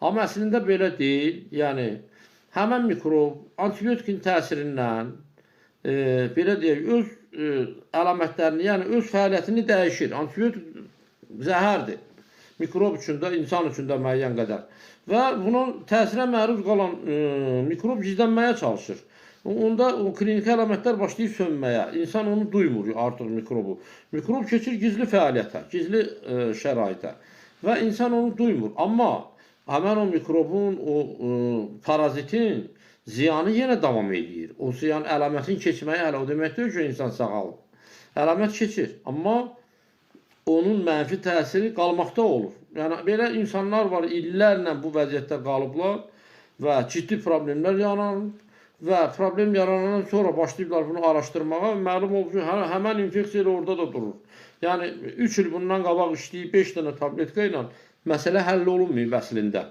Amma əslində belə deyil. Yəni həmin mikrob antibiotikin təsirindən belə deyək, öz əlamətlərini, yəni öz fəaliyyətini dəyişir. Antibiotik zəhərdir. Mikrob üçün də, insan üçün də müəyyən qədər. Və bunun təsirə məruz qalan mikrob gizlənməyə çalışır. Onda o kliniki əlamətlər başlayır sönməyə. İnsan onu duymur artıq mikrobu. Mikrob keçir gizli fəaliyyətə, gizli şəraitə və insan onu duymur. Amma həmən o mikrobun, o parazitin ziyanı yenə davam edir. O ziyan əlamətin keçməyi hələ o demək deyil ki, insan sağalır. Əlamət keçir, amma onun mənfi təsiri qalmaqda olur. Yəni belə insanlar var, illərlə bu vəziyyətdə qalıblar və ciddi problemlər yaranır. Və problem yaranandan sonra başlayıblar bunu araşdırmağa. Məlum oldu ki, həmən infeksiya orada da durur. Yəni 3 il bundan qabaq içdiyi 5 dənə tabletka ilə məsələ həll olunmayıb əslində.